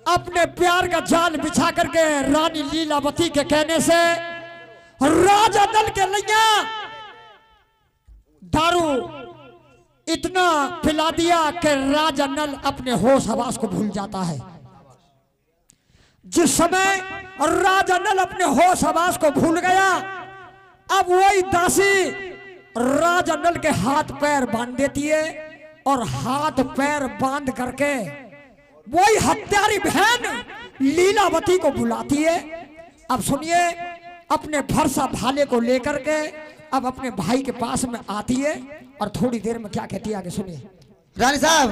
अपने प्यार का जाल बिछा करके रानी लीलावती के कहने से राजा नल के लिया दारू इतना पिला दिया कि राजा नल अपने होश हवास को भूल जाता है। जिस समय राजा नल अपने होश हवास को भूल गया, अब वही दासी राजा नल के हाथ पैर बांध देती है और हाथ पैर बांध करके वही हत्यारी बहन लीलावती को बुलाती है। अब सुनिए, अपने भरसा भाले को लेकर के अब अपने भाई के पास में आती है और थोड़ी देर में क्या कहती है आगे सुनिए। रानी साहब,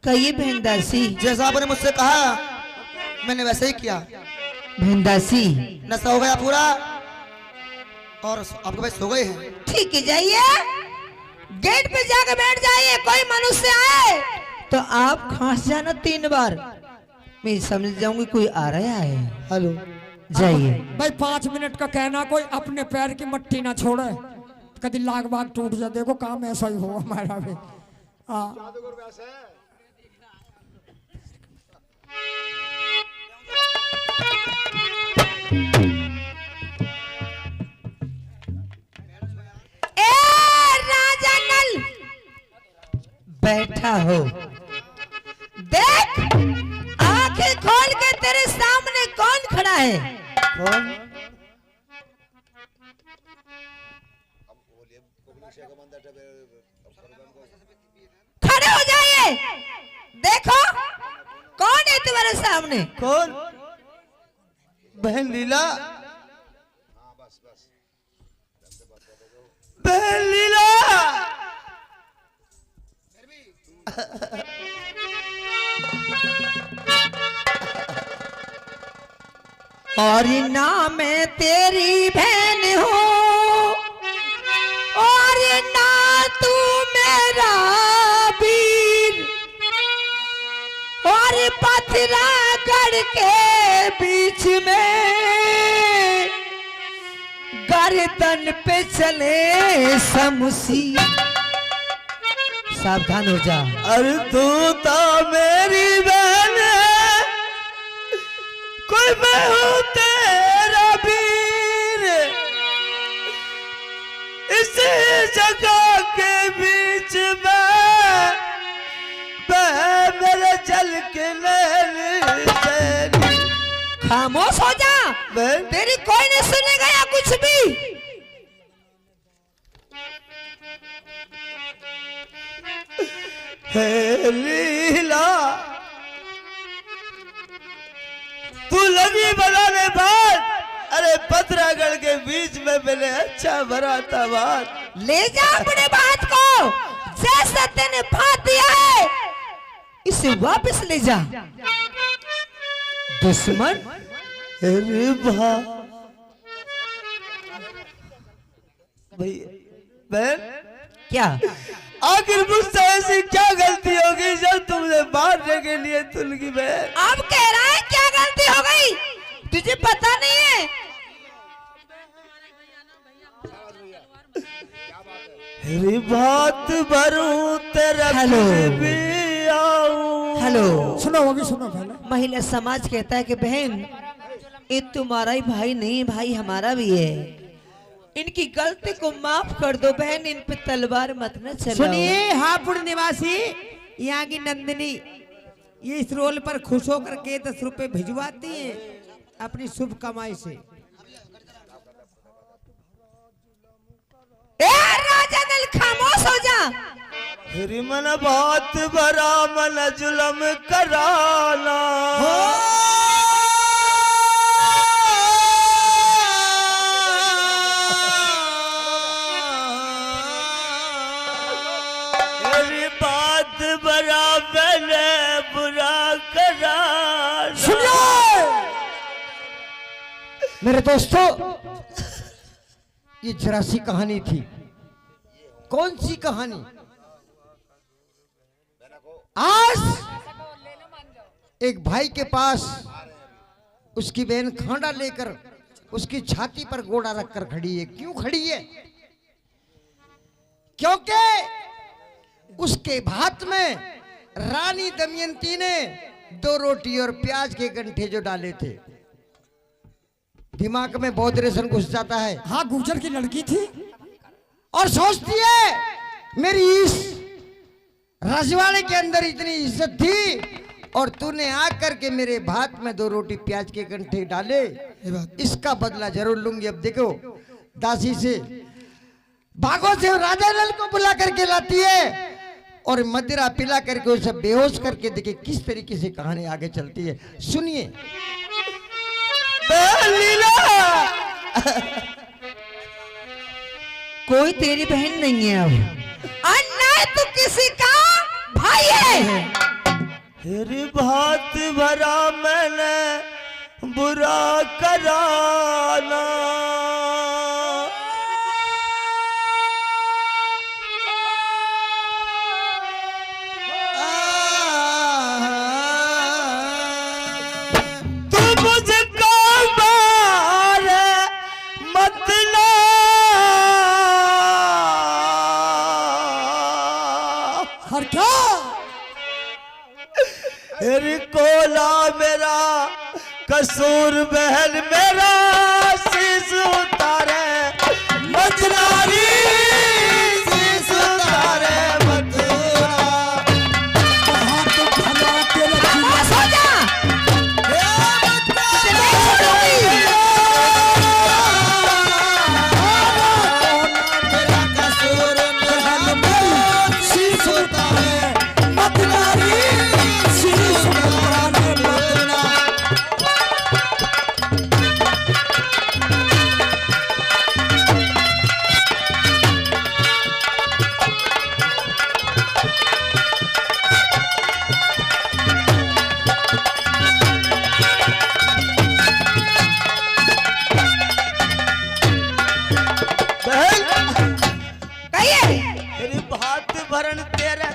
कहिए बहन दासी। जैसा आपने मुझसे कहा मैंने वैसे ही किया। बहन दासी, नशा हो गया पूरा और आपके भाई सो गए हैं। ठीक है, जाइए गेट पे जाकर बैठ जाइए। कोई मनुष्य आए तो आप खांस जाना 3 बार, मैं समझ जाऊंगी कोई आ रहा है। हेलो, जाइए। भाई 5 मिनट का कहना, कोई अपने पैर की मट्टी ना छोड़े, कभी लाग बाग टूट जाए। देखो काम ऐसा ही हो हमारा भी। राजा नल बैठा हो, देख आंखें खोल के तेरे सामने कौन खड़ा है? कौन? खड़े हो जाइए, देखो कौन है तुम्हारे सामने? कौन? बहन लीला। बहन लीला। और ना मैं तेरी बहन हूँ और ना तू मेरा वीर, और पथरा गढ़ के बीच में गर्दन पे चले शमशी। सावधान हो जा। अरे तू तो मेरी बहन है, कोई मैं हूँ तेरा वीर। इस जगह के बीच में मेरे जल के नैन। खामोश हो जा, तेरी कोई नहीं सुनेगा या कुछ भी। हे लीला, तू लगी बनाने बाद, अरे पथरागढ़ के बीच में मैंने अच्छा भरा था बात। ले जा अपने बात को, जैसा तेने बात दिया है इसे वापस ले जा। दुश्मन। अरे भा भैया, बहन क्या आखिर मुझसे ऐसी क्या गलती होगी जब तुमने मारने के लिए तुलगी बहन? अब कह रहा है क्या गलती हो गई, तुझे पता नहीं है? अरे बात भरूं तेरा भी आऊं। हेलो, सुनो अभी सुनो पहले। महिला समाज कहता है कि बहन ये तुम्हारा ही भाई नहीं, भाई हमारा भी है, इनकी गलती को माफ कर दो बहन, इन पे तलवार मत न चलाओ। सुनिए हापुड़ निवासी, यहाँ की नंदिनी ये इस रोल पर खुश होकर के 10 रुपए भिजवाती है अपनी शुभ कमाई से। राजा नल खामोश हो जा। फिर मन बात भरा मन जुलम कराना। मेरी बात भरा मैंने बुरा करा। सुनिए मेरे दोस्तों, ये जरा सी कहानी थी। कौन सी कहानी? आज एक भाई के पास उसकी बहन खांडा लेकर उसकी छाती पर घोड़ा रखकर खड़ी है। क्यों खड़ी है? क्योंकि उसके भात में रानी दमयंती ने 2 रोटी और प्याज के गंठे जो डाले थे, दिमाग में बहुत रेशन घुस जाता है हाँ गुजर की लड़की थी। और सोचती है मेरी इस रजवाड़े के अंदर इतनी इज्जत थी और तूने आकर के मेरे भात में 2 रोटी प्याज के गंठे डाले, इसका बदला जरूर लूंगी। अब देखो दासी से भागो से राजा नल को बुला करके लाती है और मदिरा पिला करके उसे बेहोश करके देखे किस तरीके से कहानी आगे चलती है, सुनिए। कोई तेरी बहन नहीं है अब, अन्ना तू किसी का भाई है। तेरी भात भरा मैंने बुरा कराना, तू मुझको मारे मत ना, हर क्या तेरी कोला मेरा कसूर बहन मेरा शीश उतारे मजनारी, शीश उतारे मजनारी। तेरी भात भरन तेरे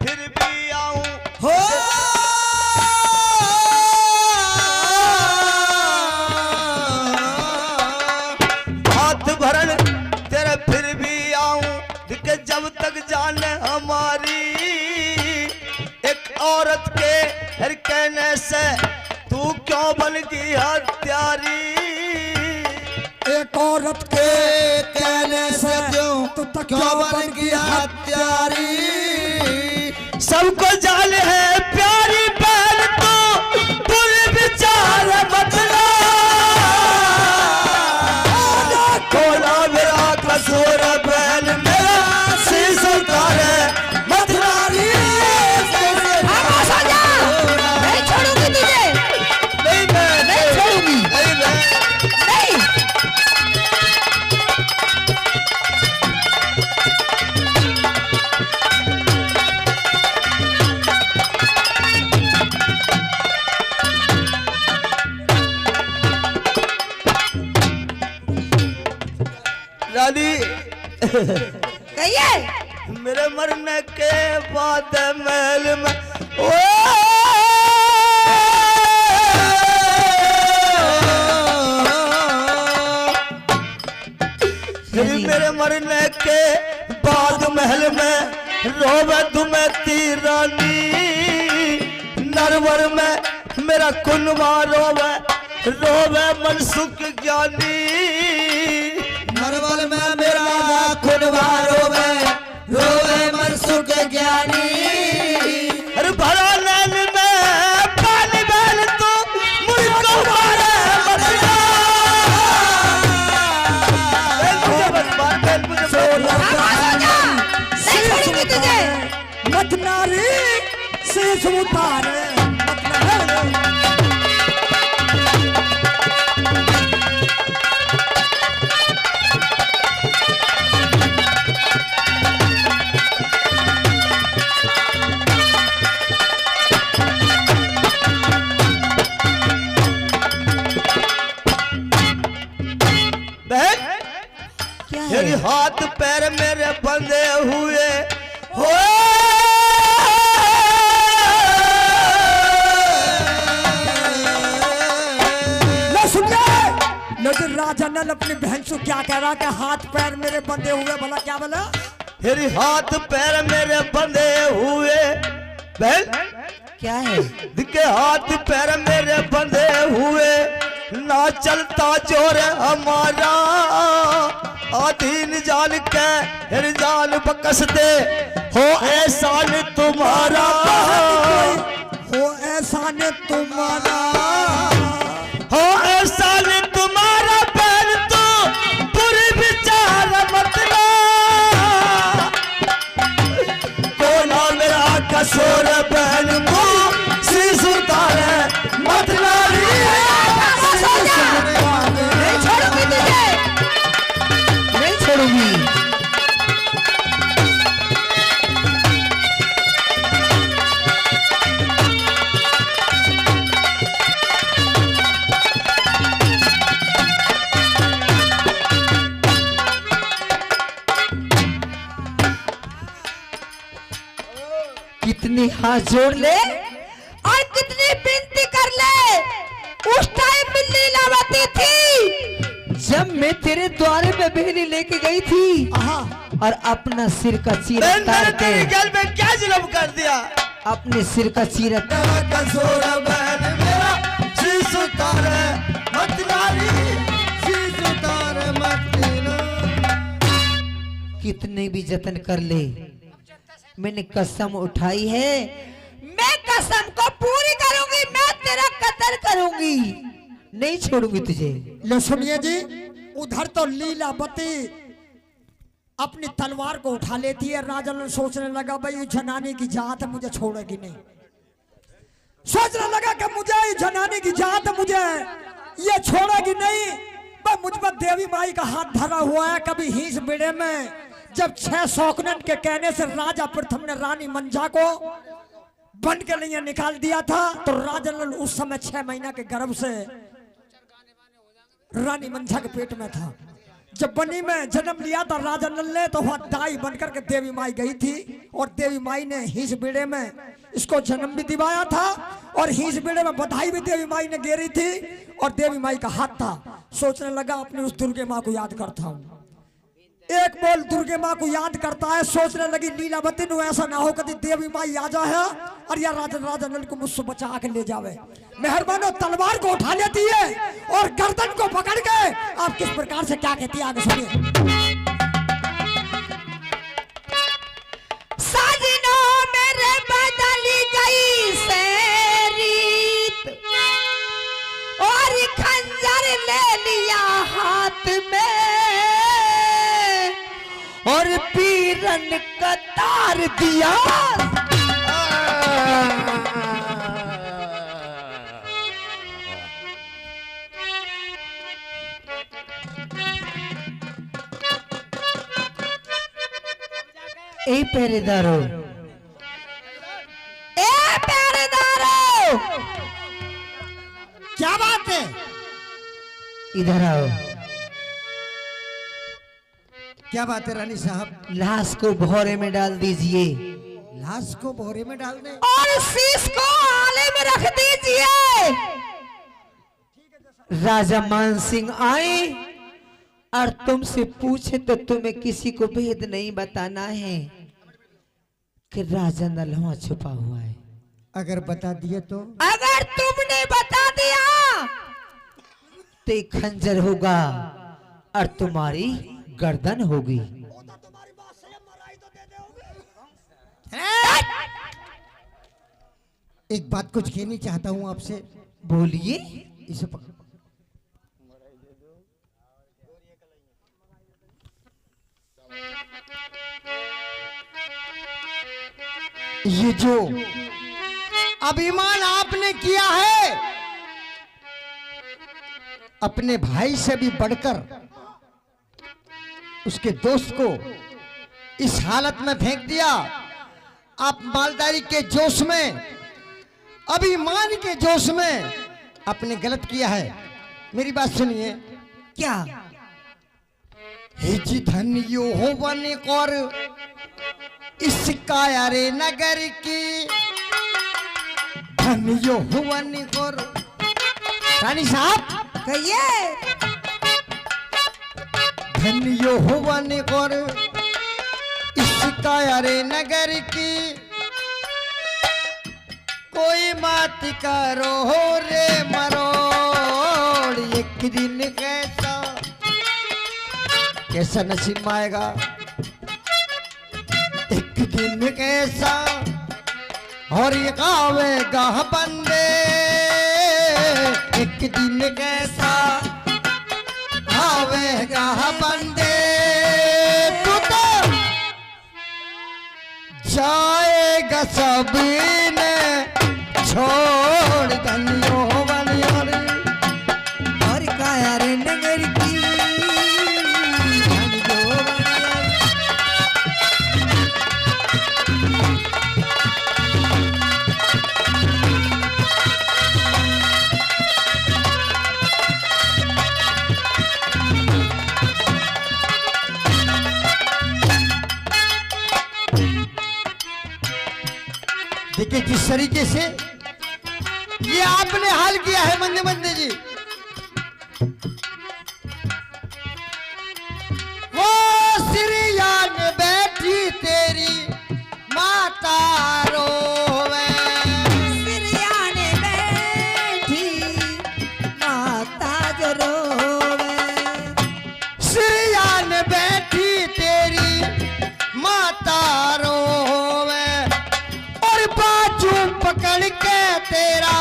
फिर भी आऊं हो, भात भरन तेरे फिर भी आऊं, कि जब तक जाने हमारी एक औरत के हर कहने से तू क्यों बन गई हत्यारी, एक औरत के कहने से तू तक क्यों बन गई हत्यारी। सबको जान है प्यारी बहन तो बुरे विचार बदला, कोला मेरा कसूर बहन मेरा शीश उतारे मजनारी। नहीं छोड़ूंगी तुझे, नहीं मैं नहीं छोड़ूंगी, नहीं मैं नहीं। रानी कहिए मेरे मरने के बाद महल में ओ मेरे मरने के बाद महल में रोवे धुमती रानी, नरवर में मेरा कुनवा रोवे रोवे मनसुख ज्ञानी, नरवल में मेरा खुनवा रोवे रोवे मनसुख ज्ञानी। अरे भरा नैन में पानी बहन तो मुझको मारे मतना, नहीं छोड़ूंगी तुझे। मजनारी शीश उतारे बहन क्या तेरी है? हाथ पैर मेरे बंधे हुए हो, लेकिन राजा नल अपनी बहन से क्या कह रहा कि हाथ पैर मेरे बंधे हुए, भला क्या बोला? तेरी हाथ पैर मेरे बंधे हुए बहन क्या है? दिखे हाथ पैर मेरे बंधे हुए, ना चलता जोर हमारा, अधीन जान के फिर जान बकस दे, हो एहसान तुम्हारा, हो एहसान तुम्हारा, हो एहसान तुम्हारा, बहन तो बुरी विचार मतलब, को ना मेरा कसूर बहन को शीश उतारे मत नारी, नहीं छोड़ूंगी तुझे, नहीं छोड़ूंगी। कितनी हाथ जोड़ ले और कितनी विनती कर ले। उस टाइम में लीलावती थी जब मैं तेरे द्वारे पे बिजली लेके गई थी और अपना सिर का चीरा तार के गल में क्या जुल्म कर दिया, अपने सिर का चीरा कसूर बहन मेरा शीश उतारे मत नारी, शीश उतारे मत नारी। कितने भी जतन कर ले, मैंने कसम उठाई है, मैं कसम को पूरी करूंगी, मैं तेरा कत्ल करूंगी, नहीं छोड़ूंगी तुझे। लो सुनिए जी, उधर तो लीलावती अपनी तलवार को उठा लेती है। राजन सोचने लगा भाई जनानी की जात मुझे छोड़ेगी नहीं, सोचने लगा कि मुझे जनानी की जात मुझे ये छोड़ेगी नहीं। भाई मुझ पर देवी माई का हाथ धरा हुआ है। कभी हीस बेड़े में जब 6 शौकनन के कहने से राजा प्रथम ने रानी मंझा को बन के लिए निकाल दिया था, तो राजन उस समय 6 महीना के गर्भ से रानी मंझा के पेट में था। जब बनी में जन्म लिया था राजा नल ने, तो वह दाई बनकर के देवी माई गई थी और देवी माई ने हीस बेड़े में इसको जन्म भी दिवाया था और हीस बेड़े में बधाई भी देवी माई ने गेरी थी और देवी माई का हाथ था। सोचने लगा अपनी उस दुर्गे माँ को याद करता हूँ, एक बोल दुर्गे माँ को याद करता है। सोचने लगी लीलावती नु ऐसा ना हो कभी देवी माई आ जाए और या राजा नल को मुझसे बचा के ले जावे। मेहरबानो तलवार को उठा लेती है और गर्दन को पकड़ के आप किस प्रकार से क्या कहती है आगे सुनिए। साजिनो मेरे बदली गई से रीत और खंजर ले लिया हाथ में और पीरन कतार दिया। ए पहरेदारो, ए पहरेदारो, क्या बात है? इधर आओ। क्या बात है रानी साहब? लाश को भौरे में डाल दीजिए लाश को भोरे में डाल दे और शीश को आले में रख दीजिए। राजा मान सिंह आए और तुमसे पूछे तो तुम्हें किसी को भेद नहीं बताना है कि राजा नलवा छुपा हुआ है। अगर बता दिए तो? अगर तुमने बता दिया तो एक खंजर होगा और तुम्हारी गर्दन होगी। एक बात कुछ कहनी चाहता हूं आपसे। बोलिए। इसे पकड़। ये जो अभिमान आपने किया है अपने भाई से भी बढ़कर उसके दोस्त को इस हालत में फेंक दिया। आप मालदारी के जोश में, अभिमान के जोश में आपने गलत किया है। मेरी बात सुनिए। क्या? हिजी धन यो हो बने और इस कायारे नगर की धन यो हो बने और। रानी साहब कहिए। धन यो हो बने और इस कायारे नगर की कोई मत करो रे मरोड़, एक दिन कैसा नसीब में आएगा, एक दिन कैसा और ये गावेगा बंदे, एक दिन कैसा आवेगा बंदे, तू तो जाएगा सबने छोड़ धनियो बनियो रे, और काया रे नगर की धनियो बनियो। देखिए जिस तरीके से ये आपने हाल किया है बंदे बंदे जी, वो सिरिया ने बैठी तेरी माता रोवे, सिरिया ने बैठी माता जो रोवे, सिरिया ने बैठी तेरी माता रोवे, और बाजू पकड़ के तेरा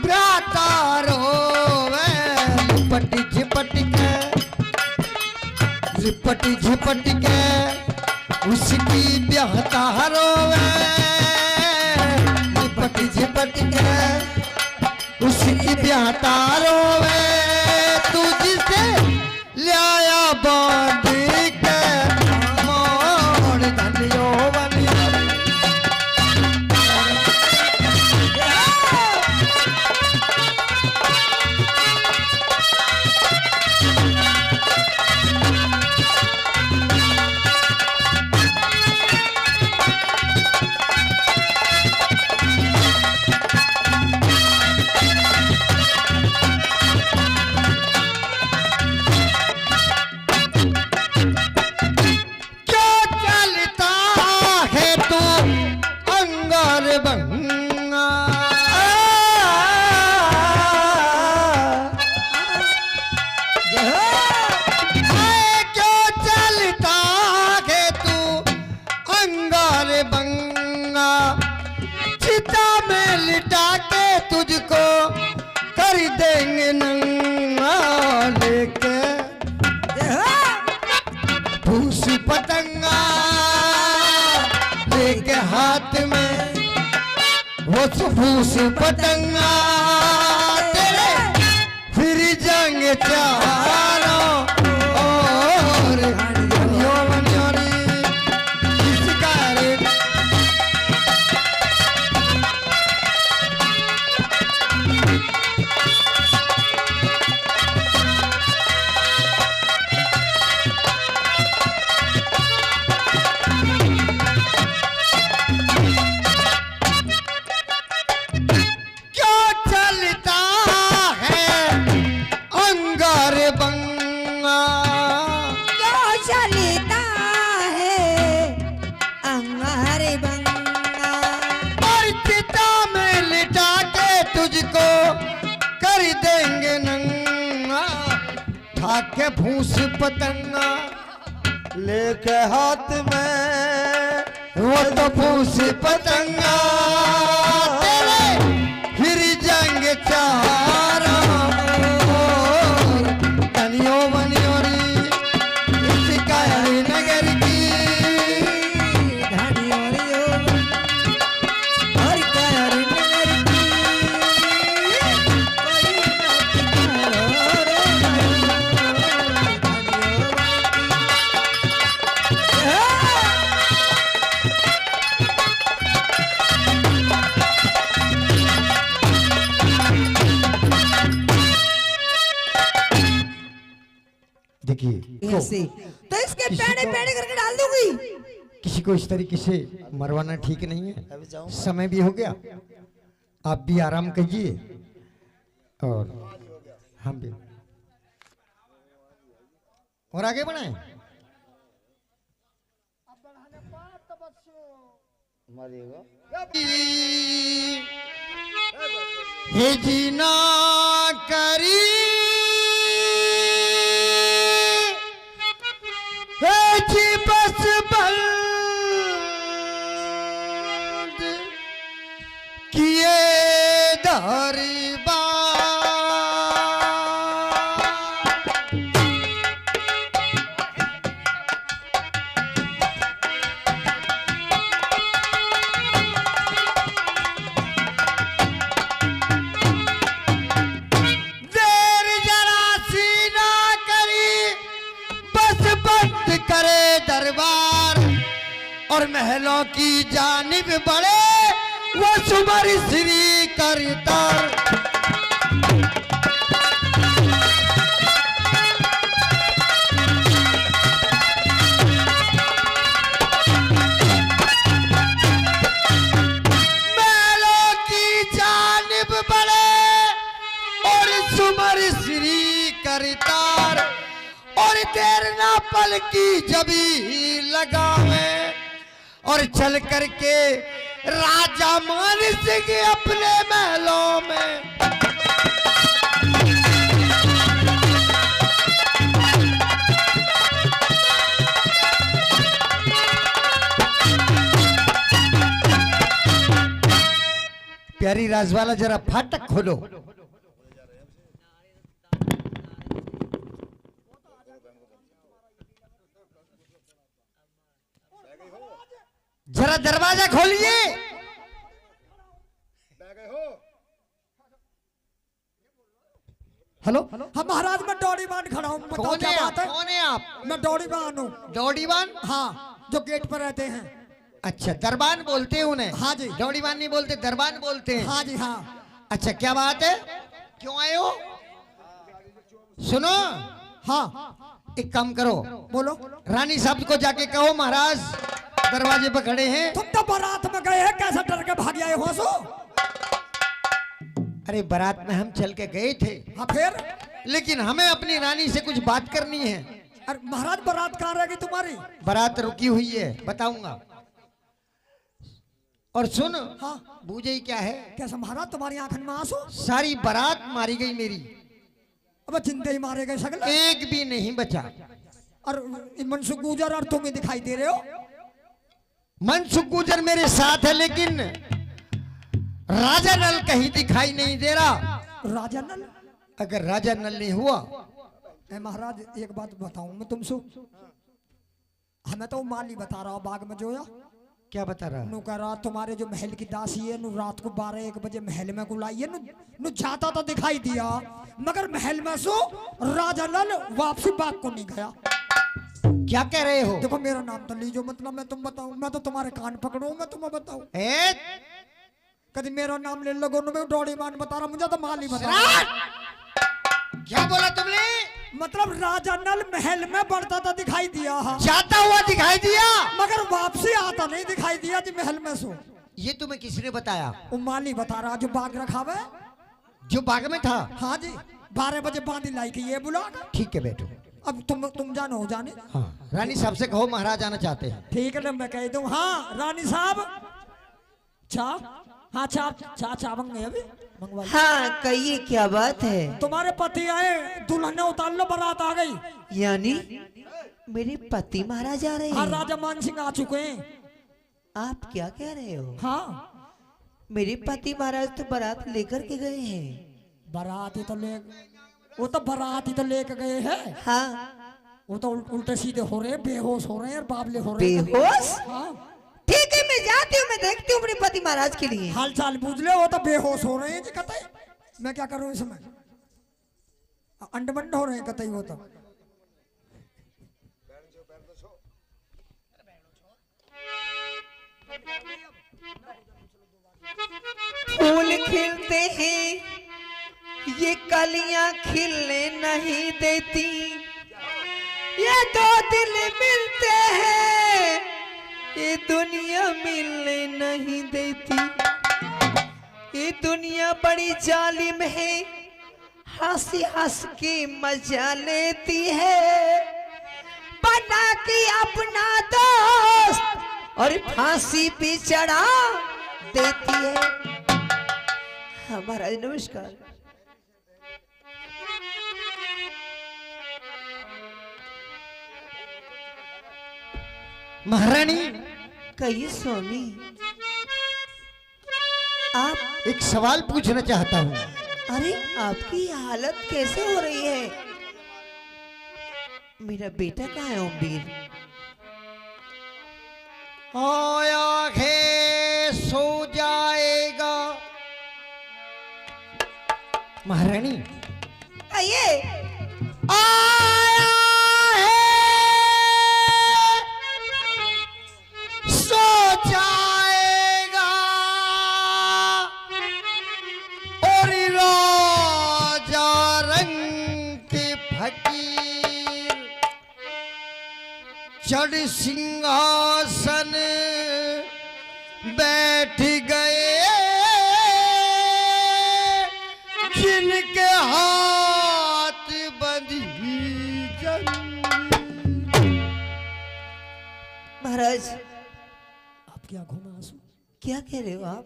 भ्राता रोवे, लिपट के उसकी ब्याहता रोवे, लिपट के उसकी ब्याहता रोवे, तू जिसे लाया बांध के मोड़ धनियो बनियो। तुझको कर देंगे नंगा, लेके भूस पतंगा लेके हाथ में, वो भूस पतंगा तेरे फिर जंग चारों और धनियो बनियो रे, इसका रे के भूस पतंगा लेके हाथ में, वो तो भूस पतंगा तेरे फिर जंग चारों ओर, धनियो बनियो रे इसका नगर की धनियो रे और काया रे नगर की, देखिए ऐसे तो इसके पेड़े पेड़े करके डाल दूंगी। किसी को इस तरीके से मरवाना ठीक नहीं अभी है, जाऊं? समय भी हो गया, आप भी आराम कीजिए और हम भी और आगे बढ़ाएं। मरेगा। हे जीना करी हे जी बस बंद किए दरबार। करे दरबार और महलों की जानिब बढ़े वो सुमर श्री करतार। महलों की जानिब बढ़े और सुमर श्री करतार और देर ना पल की जबी लगावे और चल करके राजा मान सिंह अपने महलों में। प्यारी राजवाला जरा फाटक खोलो। जरा दरवाजा खोलिए। हेलो हम महाराज मैं डोरीवान खड़ा हूँ, बताओ कौन क्या है बात आप? है? कौन है आप? मैं डोरीवान हूँ। दौड़ीवान? हाँ, जो गेट पर रहते हैं। अच्छा, दरबान बोलते हैं उन्हें? हाँ जी। दौड़ीवान नहीं बोलते, दरबान बोलते हैं। हाँ जी हाँ। अच्छा, क्या बात है? क्यों आए हो? सुनो, हाँ एक काम करो, बोलो। रानी साहब को जाके कहो महाराज दरवाजे पर खड़े हैं। तुम तो बारात में गए हैं, कैसे डर के भाग आए हो? सो अरे बारात में हम चल के गए थे। हाँ फिर? लेकिन हमें अपनी रानी से कुछ बात करनी है। अरे महाराज बारात कहाँ रहेगी तुम्हारी? बारात रुकी हुई है, बताऊंगा। और सुन, हाँ बूझे क्या है? कैसा महाराज तुम्हारी आंखन में आंसू? सारी बारात मारी गई मेरी, अब जिंदे ही मारे गए सगले। एक भी नहीं बचा। और मनसुख गुजर और तुम ही दिखाई दे रहे हो। मनसुख गुजर मेरे साथ है, लेकिन राजा नल कहीं दिखाई नहीं दे रहा। राजा नल? अगर राजा नल नहीं हुआ, महाराज एक बात बताऊं मैं तुमसे, हमें तो माली बता रहा बाग में जोया। क्या बता रहा? नु कह रहा तुम्हारे जो महल की दासी है नु रात को 12-1 बजे महल में बुलाइए। नु जाता तो दिखाई दिया, मगर महल में सो राजा नल वापसी बाग को नहीं गया। क्या कह रहे हो? देखो मेरा नाम तो लीजो, मतलब मैं तुम बताऊं, मैं तो तुम्हारे कान पकड़ू, मैं तुम्हें बताऊं। कभी मेरा नाम ले लोगों ने डोरीवान बता रहा, मुझे तो माली बता रहा। क्या बोला तुमने? मतलब राजा नल महल में बढ़ता था दिखाई दिया, जाता हुआ दिखाई दिया, मगर वापसी आता नहीं दिखाई दिया जी महल में सो। ये तुम्हें किसने बताया? वो माली बता रहा जो बाग रखा हुआ है। जो बाग में था? हाँ जी, 12 बजे बांधी लाई की ये बुला। ठीक है बैठो। अब तुम जानो हो जाने। हाँ, रानी साहब से कहो महाराज आना चाहते हैं। ठीक है ना, मैं कह दूं। हाँ रानी साहब, हाँ चा मंगे अभी मंगवा। हाँ कहिए क्या बात है? तुम्हारे पति आए, दुल्हन उतार लो, बारात आ गई। यानी मेरे पति महाराज आ रहे हाँ, हैं? राजा मान सिंह आ चुके हैं। आप क्या कह रहे हो? हाँ, मेरे पति महाराज तो बारात लेकर के गए हैं। बारात ही तो वो तो बारात ही तो लेके गए हैं। हाँ, वो तो उल्टे सीधे हो रहे हैं, बेहोश हो रहे हैं और बाबले हो रहे हैं। बेहोश? हाँ, ठीक है, मैं जाती हूँ, मैं देखती हूँ अपने पति महाराज के लिए। हाल चाल पूछ ले, वो तो बेहोश हो रहे हैं जी कतई। मैं क्या करूँ इसमें? अंडमंड हो रहे हैं कतई वो तो। फूल खिलते हैं, ये कलियां खिलने नहीं देती। ये दो दिल मिलते हैं, ये दुनिया मिलने नहीं देती। ये दुनिया बड़ी जालिम है, हंसी हंस के मजा लेती है। बना के अपना दोस्त और फांसी पे चढ़ा देती है। हाँ महाराज नमस्कार। महारानी कहिए स्वामी, आप एक सवाल पूछना चाहता हूँ। अरे आपकी हालत कैसे हो रही है? मेरा बेटा कहाँ है ओमवीर? आया है सो जाएगा। महारानी आइए। आया है सो जाएगा और राजा रंग के फकीर चढ़ सिंहासन बैठ गए, जिनके हाथ बंधी महाराज आपकी आंखों में आंसू। क्या कह रहे हो आप?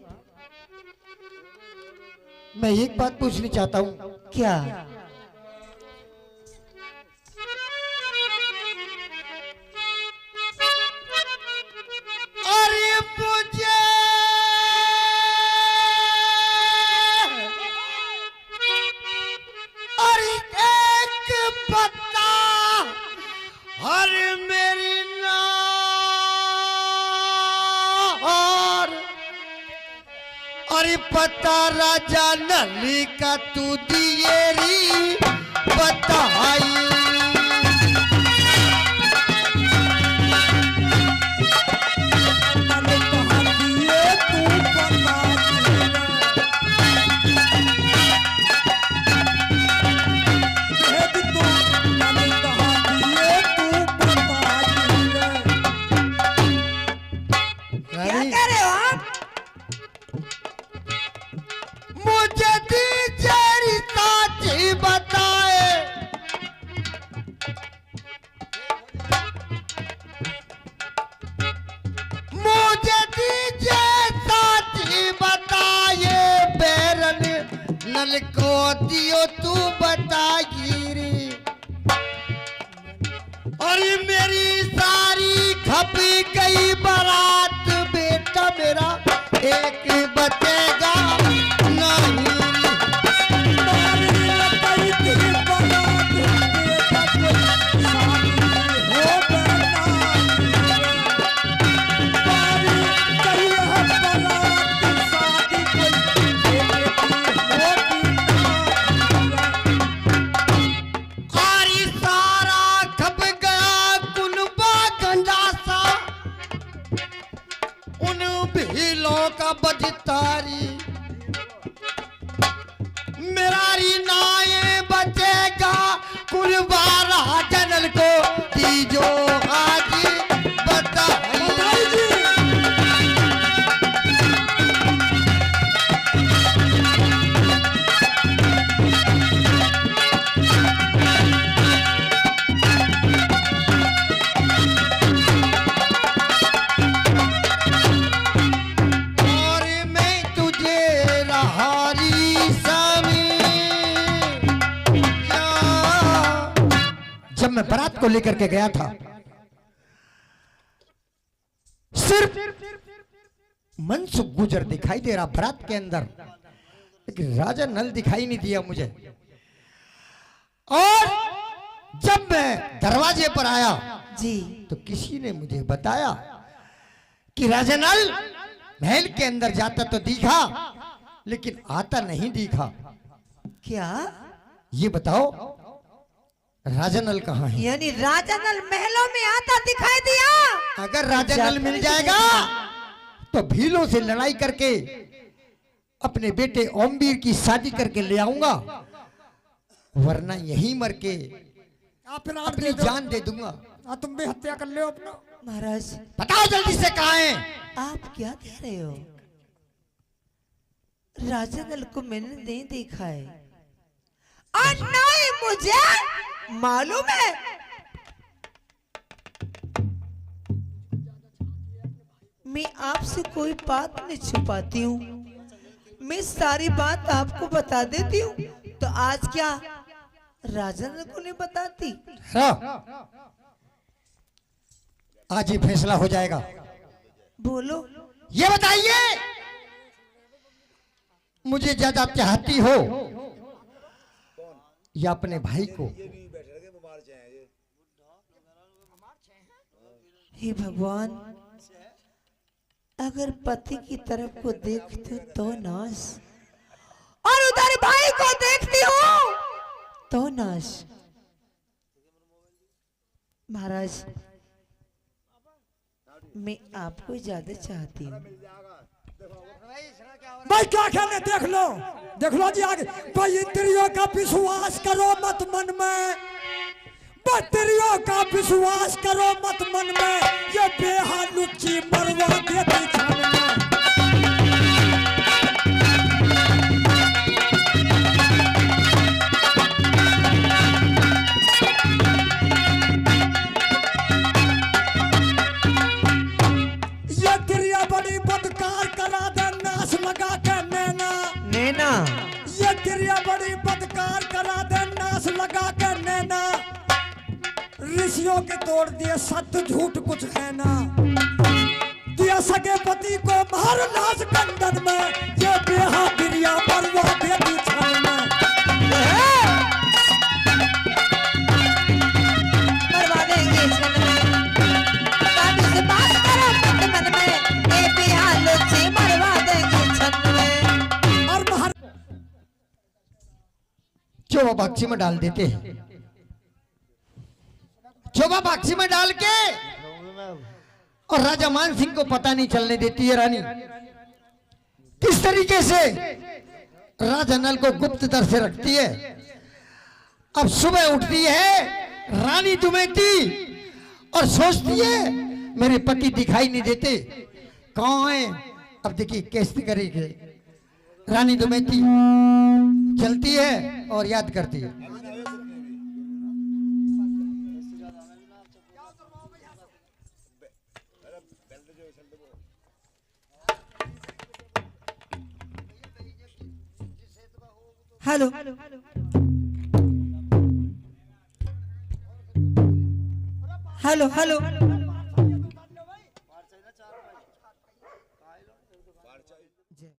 मैं एक बात पूछनी चाहता हूँ। क्या? अरे मुझे अरे एक पता, अरे मेरी नार, अरे पता राजा नली का तू दिएरी बताई। मैंने कहा दिए तू बता दिए। मैंने कहा दिए तू बता दिए। क्या कह रहे हो आप? मुझे दीजिए साथी बताए, मुझे दीजिए साथी बताए, बैरन नल को दियो तू बताई रे। और मेरी सारी खप गई बारात, बेटा मेरा एक बचेगा नहीं। मारी लताई तेरी बारात, बेटा कोई शादी हो बना। मारी कही है बारात, शादी कोई बेटी होती ना। और ये सारा खप गया कुनबा गंडासा, उन भीलों का बजतारी, मेरारी नाये बचेगा कुलबारा जनल को दीजो आज बताई। और मैं तुझे रहारी स्वामी, जब मैं बारात को लेकर के गया था, सिर्फ मनसुख गुजर दिखाई दे रहा बारात के अंदर, लेकिन राजा नल दिखाई नहीं दिया मुझे। और जब मैं दरवाजे पर आया जी तो किसी ने मुझे बताया कि राजा नल महल के अंदर जाता तो दिखा, लेकिन आता नहीं दिखा। क्या? ये बताओ राजा नल कहाँ है? यानी राजा नल महलों में आता दिखाई दिया? अगर राजा नल मिल जाएगा तो भीलों से लड़ाई करके अपने बेटे ओमवीर की शादी करके ले आऊंगा, वरना यहीं मर के अपना अपनी जान दे दूंगा। तुम भी हत्या कर लो अपना। महाराज बताओ जल्दी से कहाँ है? आप क्या कह रहे हो? राजा नल को मैंने नहीं देखा है और ना ही मुझे मालूम है। मैं आपसे कोई बात नहीं छुपाती हूँ, मैं सारी बात आपको बता देती हूँ। तो आज क्या राजन को नहीं बताती? हाँ, आज ही फैसला हो जाएगा। बोलो। ये बताइए, मुझे ज्यादा चाहती हो या अपने भाई को? हे भगवान, अगर पति की तरफ को देखती हूँ तो नाश, और उधर भाई को देखती हूँ तो नाश। महाराज, मैं आपको ज्यादा चाहती हूँ। भाई क्या कहने, देख लो जी आगे। भाई इंद्रियों का विश्वास करो मत मन में, इंद्रियों का विश्वास करो मत मन में, ये बेहालुच्ची मरवा देती क्षण में। ये क्रिया बड़ी बदकार करा दे नाश लगा के नैना, नैना। ये क्रिया बड़ी बदकार करा दे नाश लगा के नैना। ऋषियों के तोड़ दिए सत्य झूठ कुछ है ना, दिया सके पति को मार नाश कंदन में, ये बेहा क्रिया मरवा देती क्षण में। मरवा देंगे क्षण में, काबू से बात करो मत मन में, ये बेहालुच्ची मरवा देंगे क्षण में। और चोबा बाक्सी में डाल देते हैं। चोबा बाक्सी में डाल के और राजा मान सिंह को पता नहीं चलने देती है रानी। किस तरीके से राजा नल को गुप्त दर से रखती है। अब सुबह उठती है रानी दुमेती और सोचती है मेरे पति दिखाई नहीं देते, कौन है। अब देखिए कैसे करेगी रानी दुमेती। चलती है और याद करती है। Hello, hello, hello.